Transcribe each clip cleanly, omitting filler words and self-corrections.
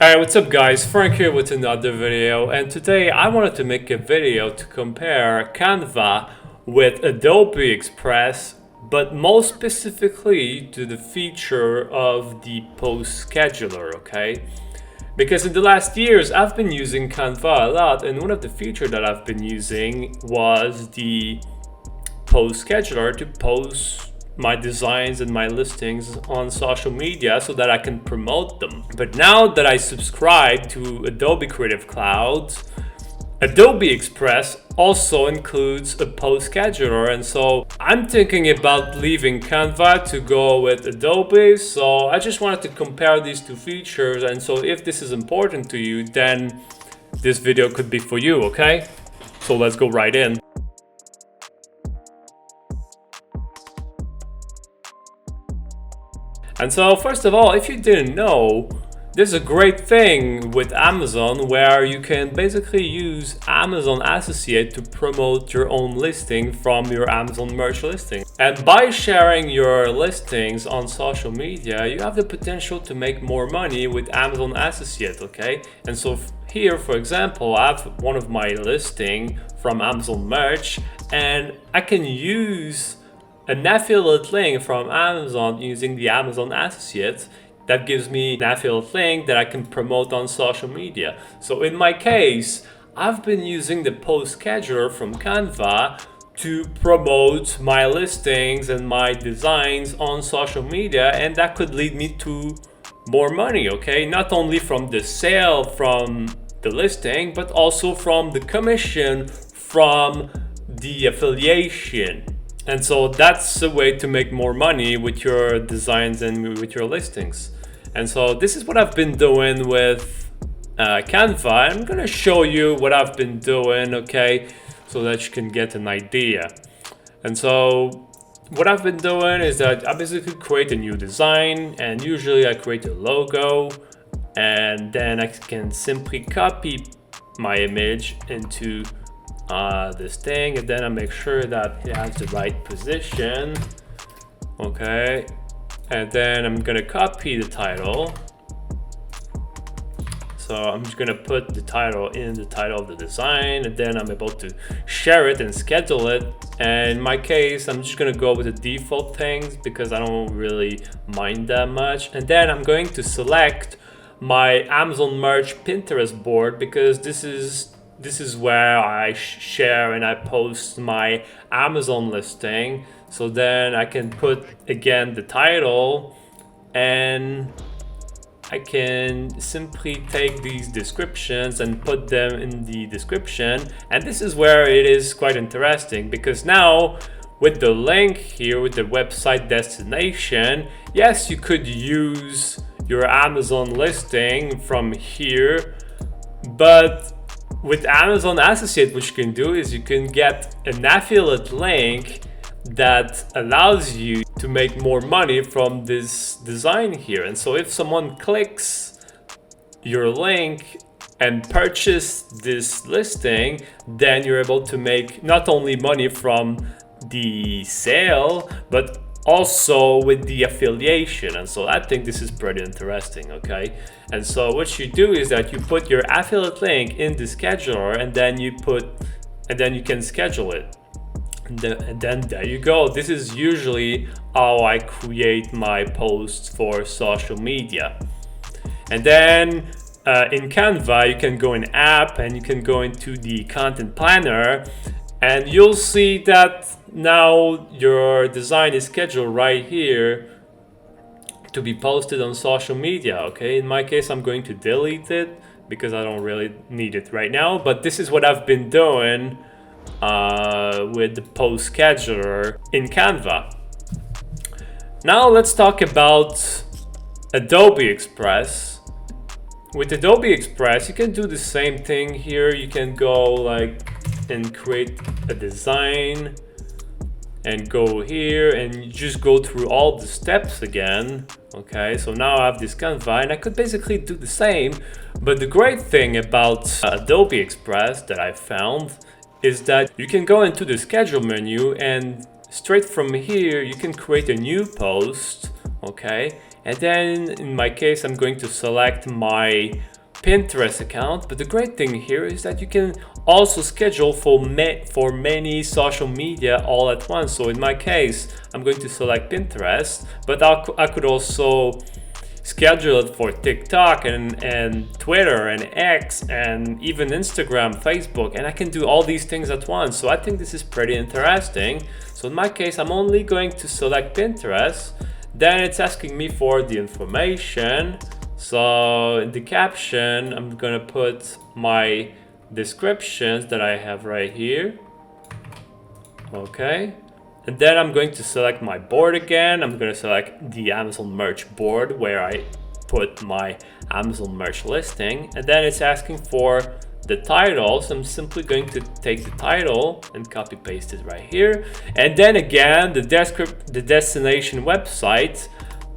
Alright, what's up guys, Frank here with another video, and today I wanted to make a video to compare Canva with Adobe Express, but most specifically to the feature of the post scheduler, okay? Because in the last years I've been using Canva a lot, and one of the features that I've been using was the post scheduler to post my designs and my listings on social media so that I can promote them. But now that I subscribe to Adobe Creative Cloud, Adobe Express also includes a post scheduler, and so I'm thinking about leaving Canva to go with Adobe. So I just wanted to compare these two features, and so if this is important to you, then this video could be for you, okay? So let's go right in. And so first of all, if you didn't know, there's a great thing with Amazon where you can basically use Amazon Associate to promote your own listing from your Amazon merch listing. And by sharing your listings on social media, you have the potential to make more money with Amazon Associate, okay? And so here, for example, I have one of my listing from Amazon merch, and I can use an affiliate link from Amazon using the Amazon Associate that gives me an affiliate link that I can promote on social media. So in my case, I've been using the post scheduler from Canva to promote my listings and my designs on social media, and that could lead me to more money, okay? Not only from the sale from the listing, but also from the commission from the affiliation. And so that's a way to make more money with your designs and with your listings. And so this is what I've been doing with Canva. I'm gonna show you what I've been doing, okay, so that you can get an idea. And so what I've been doing is that I basically create a new design, and usually I create a logo, and then I can simply copy my image into this thing, and then I make sure that it has the right position, okay, and then I'm gonna copy the title. So I'm just gonna put the title in the title of the design, and then I'm able to share it and schedule it. And in my case, I'm just gonna go with the default things because I don't really mind that much. And then I'm going to select my Amazon merch Pinterest board, because this is where I share and I post my Amazon listing. So then I can put again the title, and I can simply take these descriptions and put them in the description. And this is where it is quite interesting, because now with the link here with the website destination, yes, you could use your Amazon listing from here, but with Amazon Associate, what you can do is you can get an affiliate link that allows you to make more money from this design here. And so if someone clicks your link and purchase this listing, then you're able to make not only money from the sale, but also with the affiliation. And so I think this is pretty interesting, okay? And so what you do is that you put your affiliate link in the scheduler, and then you can schedule it, and then there you go. This is usually how I create my posts for social media. And then in Canva, you can go in app, and you can go into the content planner, and you'll see that now your design is scheduled right here to be posted on social media, okay? In my case, I'm going to delete it because I don't really need it right now, but this is what I've been doing with the post scheduler in Canva. Now let's talk about Adobe Express. With Adobe Express, you can do the same thing here. You can go like and create a design and go here, and you just go through all the steps again, okay? So now I have this Canva, and I could basically do the same, but the great thing about Adobe Express that I found is that you can go into the schedule menu, and straight from here you can create a new post, okay? And then in my case, I'm going to select my Pinterest account. But the great thing here is that you can also schedule for many social media all at once. So in my case, I'm going to select Pinterest, but I could also schedule it for TikTok and Twitter and X and even Instagram, Facebook, and I can do all these things at once. So I think this is pretty interesting. So in my case, I'm only going to select Pinterest. Then it's asking me for the information. So in the caption, I'm gonna put my descriptions that I have right here. Okay. And then I'm going to select my board again. I'm going to select the Amazon merch board where I put my Amazon merch listing. And then it's asking for the title. So I'm simply going to take the title and copy paste it right here. And then again, the destination website.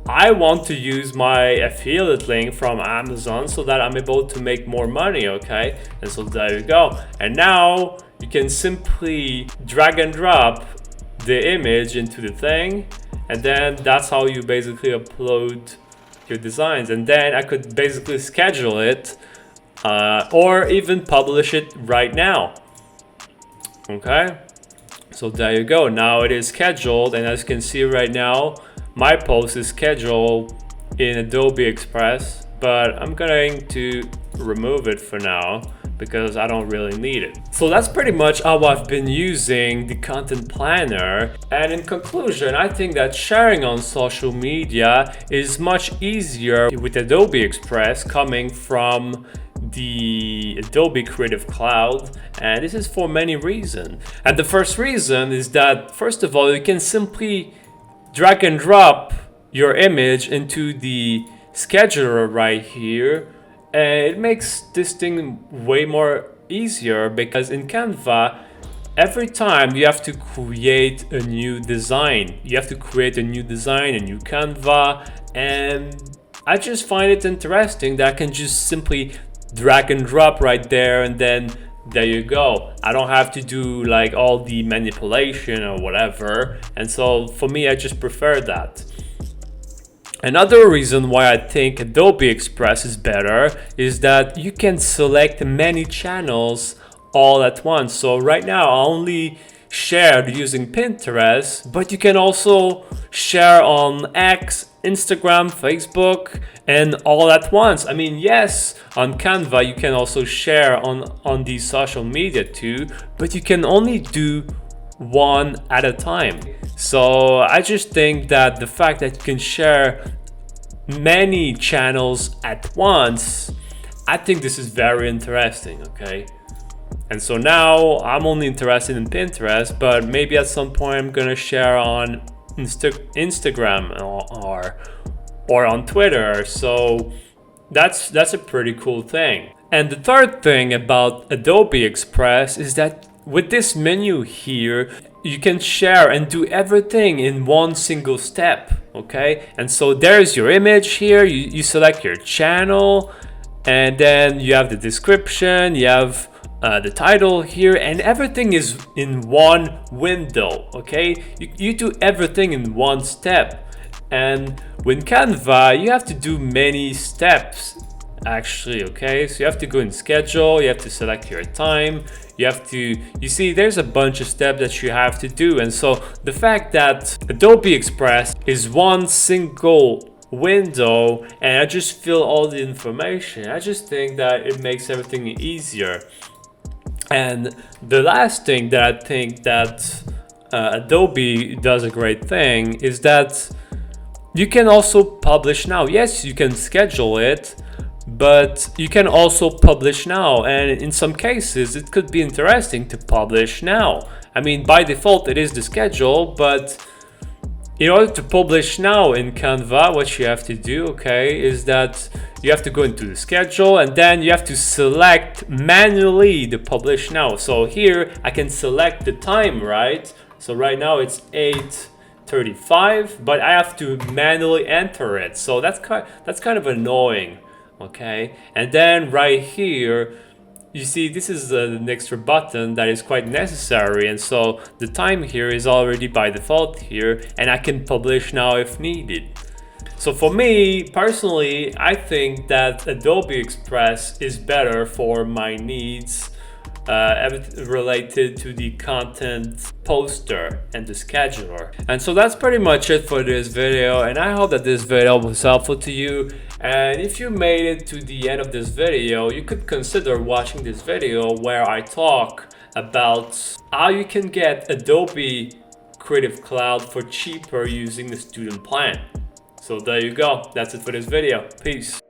I want to use my affiliate link from Amazon so that I'm able to make more money, okay? And so there you go. And now you can simply drag and drop the image into the thing, and then that's how you basically upload your designs. And then I could basically schedule it or even publish it right now. Okay, so there you go. Now it is scheduled, and as you can see right now, my post is scheduled in Adobe Express, but I'm going to remove it for now because I don't really need it. So that's pretty much how I've been using the content planner. And in conclusion, I think that sharing on social media is much easier with Adobe Express coming from the Adobe Creative Cloud, and this is for many reasons. And the first reason is that, first of all, you can simply drag and drop your image into the scheduler right here. And it makes this thing way more easier because in Canva, every time you have to create a new design. You have to create a new design, a new Canva, and I just find it interesting that I can just simply drag and drop right there, and then there you go. I don't have to do like all the manipulation or whatever. And so for me, I just prefer that. Another reason why I think Adobe Express is better is that you can select many channels all at once. So right now I only shared using Pinterest, but you can also share on X, Instagram, Facebook, and all at once. I mean, yes, on Canva you can also share on these social media too, but you can only do one at a time. So I just think that the fact that you can share many channels at once, I think this is very interesting, okay? And so now I'm only interested in Pinterest, but maybe at some point I'm gonna share on Instagram or on Twitter. So that's a pretty cool thing. And the third thing about Adobe Express is that with this menu here, you can share and do everything in one single step, okay? And so there's your image here, you select your channel, and then you have the description, you have the title here, and everything is in one window, okay? You do everything in one step. And with Canva, you have to do many steps actually, okay? So you have to go in schedule, you have to select your time, you see there's a bunch of steps that you have to do. And so the fact that Adobe Express is one single window and I just fill all the information, I just think that it makes everything easier. And the last thing that I think that Adobe does a great thing is that you can also publish now. Yes, you can schedule it, but you can also publish now, and in some cases it could be interesting to publish now. I mean, by default it is the schedule, but in order to publish now in Canva, what you have to do, okay, is that you have to go into the schedule and then you have to select manually the publish now. So here I can select the time, right? So right now it's 8:35, but I have to manually enter it. So that's kind of annoying. Okay, and then right here you see this is an extra button that is quite necessary, and so the time here is already by default here, and I can publish now if needed. So for me personally, I think that Adobe Express is better for my needs, everything related to the content poster and the scheduler. And so that's pretty much it for this video, and I hope that this video was helpful to you. And if you made it to the end of this video, you could consider watching this video where I talk about how you can get Adobe Creative Cloud for cheaper using the student plan. So there you go. That's it for this video. Peace.